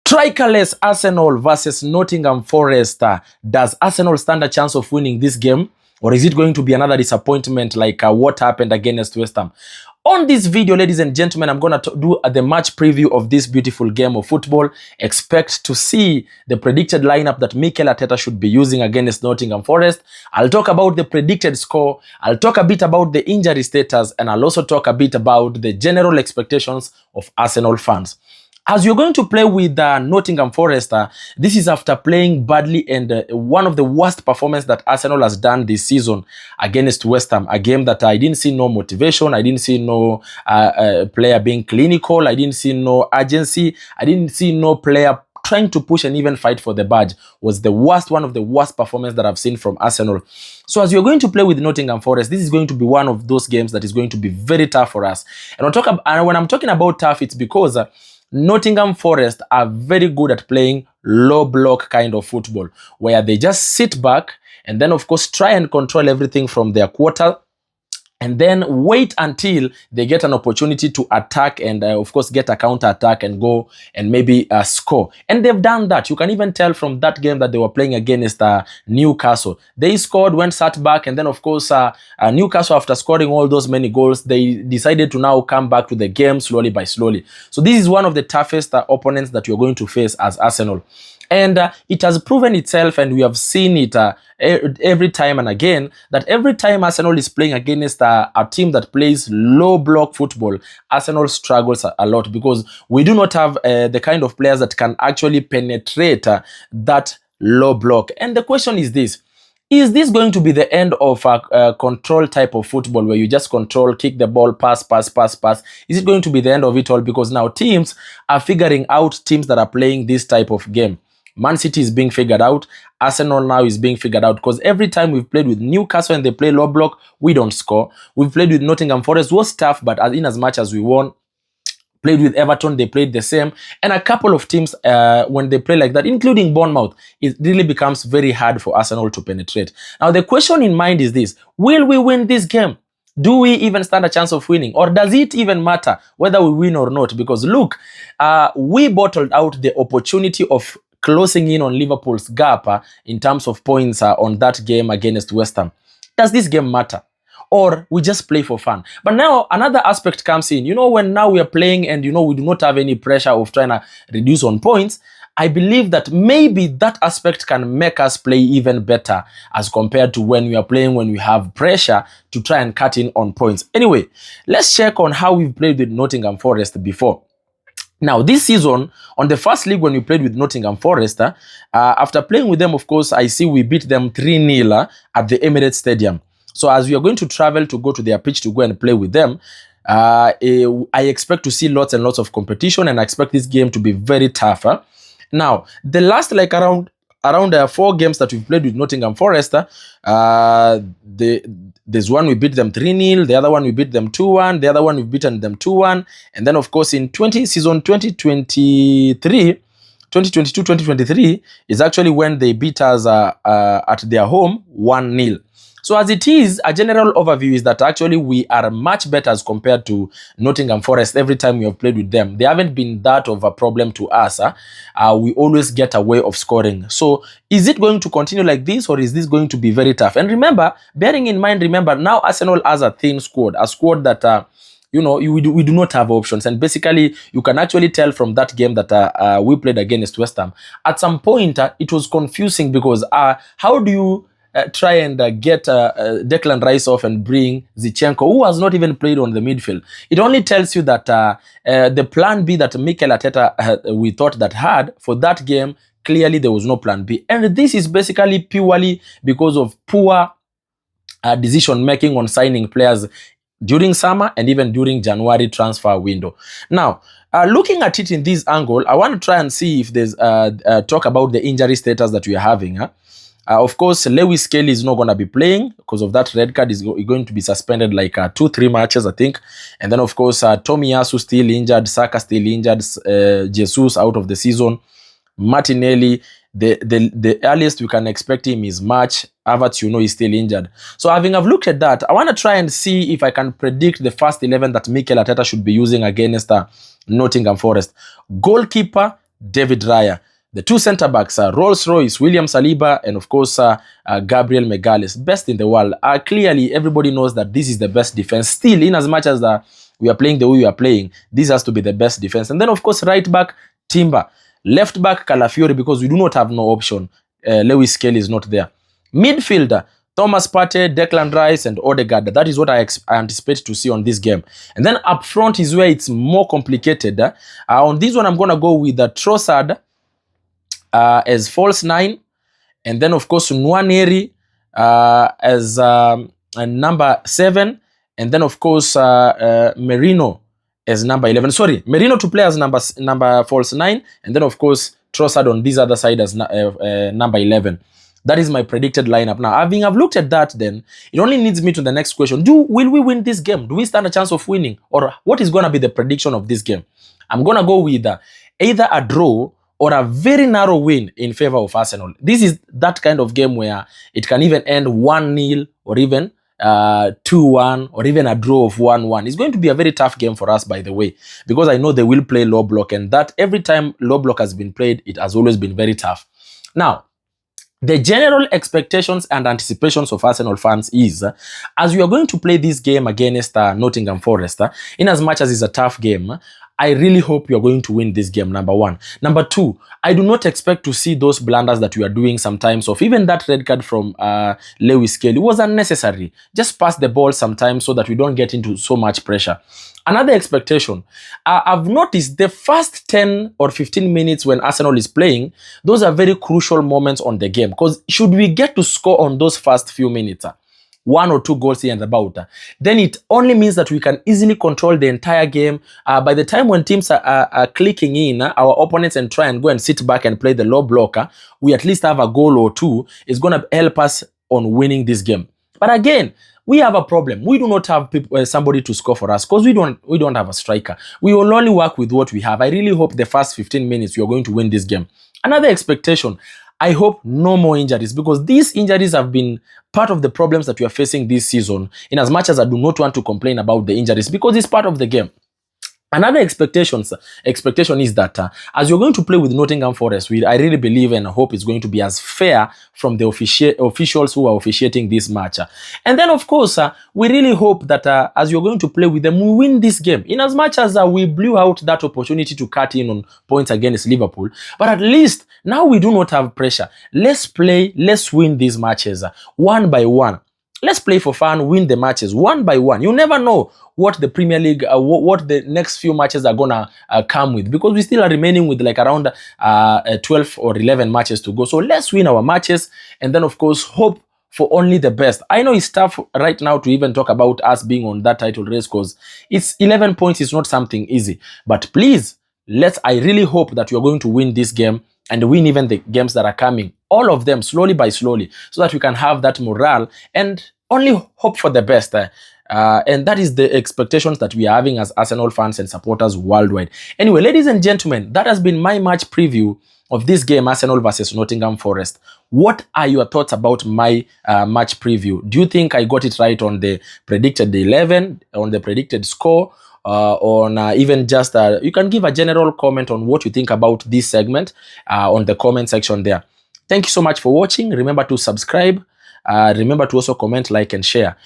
Strikerless Arsenal versus Nottingham Forest. Does Arsenal stand a chance of winning this game? Or is it going to be another disappointment like what happened against West Ham? On this video, ladies and gentlemen, I'm going to do the match preview of this beautiful game of football. Expect to see the predicted lineup that Mikel Arteta should be using against Nottingham Forest. I'll talk about the predicted score. I'll talk a bit about the injury status. And I'll also talk a bit about the general expectations of Arsenal fans. As you're going to play with Nottingham Forest, this is after playing badly and one of the worst performances that Arsenal has done this season against West Ham. A game that I didn't see no motivation, I didn't see no player being clinical, I didn't see no urgency, I didn't see no player trying to push and even fight for the badge. Was the worst, one of the worst performances that I've seen from Arsenal. So as you're going to play with Nottingham Forest, this is going to be one of those games that is going to be very tough for us. And when I'm talking about tough, it's because Nottingham Forest are very good at playing low block kind of football, where they just sit back and then, of course, try and control everything from their quarter and then wait until they get an opportunity to attack and, of course, get a counter attack and go and maybe score. And they've done that. You can even tell from that game that they were playing against Newcastle. They scored, went sat back, and then, of course, Newcastle, after scoring all those many goals, they decided to now come back to the game slowly by slowly. So this is one of the toughest opponents that you're going to face as Arsenal. And it has proven itself, and we have seen it every time and again, that every time Arsenal is playing against a team that plays low block football, Arsenal struggles a lot because we do not have the kind of players that can actually penetrate that low block. And the question is this: is this going to be the end of a control type of football where you just control, kick the ball, pass? Is it going to be the end of it all? Because now teams are figuring out teams that are playing this type of game. Man City is being figured out. Arsenal now is being figured out because every time we've played with Newcastle and they play low block, we don't score. We've played with Nottingham Forest, was tough, but in as much as we won. Played with Everton, they played the same. And a couple of teams, when they play like that, including Bournemouth, it really becomes very hard for Arsenal to penetrate. Now, the question in mind is this: will we win this game? Do we even stand a chance of winning? Or does it even matter whether we win or not? Because look, we bottled out the opportunity of closing in on Liverpool's gap in terms of points on that game against West Ham. Does this game matter? Or we just play for fun? But now another aspect comes in. You know, when now we are playing and, you know, we do not have any pressure of trying to reduce on points, I believe that maybe that aspect can make us play even better as compared to when we are playing when we have pressure to try and cut in on points. Anyway, let's check on how we've played with Nottingham Forest before. Now, this season, on the first league when we played with Nottingham Forest, after playing with them, of course, I see we beat them 3-0 at the Emirates Stadium. So as we are going to travel to go to their pitch to go and play with them, I expect to see lots and lots of competition, and I expect this game to be very tough. Now, the last around 4 games that we've played with Nottingham Forest, there's one we beat them 3-0, the other one we beat them 2-1, the other one we've beaten them 2-1, and then of course in season 2022-2023 is actually when they beat us at their home 1-0. So as it is, a general overview is that actually we are much better as compared to Nottingham Forest every time we have played with them. They haven't been that of a problem to us. We always get a way of scoring. So is it going to continue like this, or is this going to be very tough? And remember, bearing in mind, now Arsenal has a thin squad, a squad that you know, we do not have options. And basically, you can actually tell from that game that we played against West Ham. At some point, it was confusing because how do you try and get Declan Rice off and bring Zinchenko, who has not even played on the midfield? It only tells you that the plan B that Mikel Arteta we thought that had for that game, clearly there was no plan B. And this is basically purely because of poor decision making on signing players during summer and even during January transfer window. Now, looking at it in this angle, I want to try and see if there's talk about the injury status that we are having. Of course, Lewis Kelly is not going to be playing because of that red card. Is going to be suspended like 2-3 matches, I think. And then, of course, Tomiyasu still injured, Saka still injured, Jesus out of the season, Martinelli. The earliest we can expect him is March. Havertz, you know, is still injured. So I've looked at that, I want to try and see if I can predict the first 11 that Mikel Arteta should be using against Nottingham Forest. Goalkeeper, David Raya. The two centre-backs are Rolls-Royce, William Saliba, and of course, Gabriel Megales, best in the world. Clearly, everybody knows that this is the best defense. Still, in as much as we are playing the way we are playing, this has to be the best defense. And then, of course, right-back, Timber. Left-back, Calafiori, because we do not have no option. Lewis Kelly is not there. Midfielder, Thomas Partey, Declan Rice, and Odegaard. That is what I anticipate to see on this game. And then up front is where it's more complicated. On this one, I'm going to go with Trossard as false 9, and then of course Nwaneri as number 7, and then of course Merino as number 11. Sorry, Merino to play as number false 9, and then of course Trossard on this other side as number 11. That is my predicted lineup. Now, I've looked at that, then it only leads me to the next question. Will we win this game? Do we stand a chance of winning? Or what is going to be the prediction of this game? I'm going to go with either a draw or a very narrow win in favor of Arsenal. This is that kind of game where it can even end 1-0 or even 2-1 or even a draw of 1-1. It's going to be a very tough game for us, by the way, because I know they will play low block, and that every time low block has been played, it has always been very tough. Now, the general expectations and anticipations of Arsenal fans is, as we are going to play this game against Nottingham Forest, in as much as it's a tough game, I really hope you are going to win this game, number one. Number two, I do not expect to see those blunders that we are doing sometimes, of even that red card from Lewis Kelly. It was unnecessary. Just pass the ball sometimes so that we don't get into so much pressure. Another expectation, I've noticed the first 10 or 15 minutes when Arsenal is playing, those are very crucial moments on the game, because should we get to score on those first few minutes, 1 or 2 goals here and about, then it only means that we can easily control the entire game. By the time when teams are clicking in, our opponents, and try and go and sit back and play the low blocker, we at least have a goal or two. It's going to help us on winning this game. But again, we have a problem. We do not have somebody to score for us, because we don't have a striker. We will only work with what we have. I really hope the first 15 minutes we are going to win this game. Another expectation, I hope no more injuries, because these injuries have been part of the problems that we are facing this season, in as much as I do not want to complain about the injuries, because it's part of the game. Another expectation is that as you're going to play with Nottingham Forest, I really believe and hope it's going to be as fair from the officials who are officiating this match. And then, of course, we really hope that as you're going to play with them, we win this game. In as much as we blew out that opportunity to cut in on points against Liverpool, but at least now we do not have pressure. Let's play, let's win these matches one by one. Let's play for fun, win the matches one by one. You never know what the Premier League, what the next few matches are going to come with, because we still are remaining with like around 12 or 11 matches to go. So let's win our matches, and then of course hope for only the best. I know it's tough right now to even talk about us being on that title race, because it's 11 points is not something easy. But please, I really hope that you're going to win this game and win even the games that are coming, all of them slowly by slowly, so that we can have that morale and only hope for the best. And that is the expectations that we are having as Arsenal fans and supporters worldwide. Anyway, ladies and gentlemen, that has been my match preview of this game, Arsenal versus Nottingham Forest. What are your thoughts about my match preview? Do you think I got it right on the predicted 11, on the predicted score, on even just you can give a general comment on what you think about this segment on the comment section there. Thank you so much for watching. Remember to subscribe. Remember to also comment, like, and share.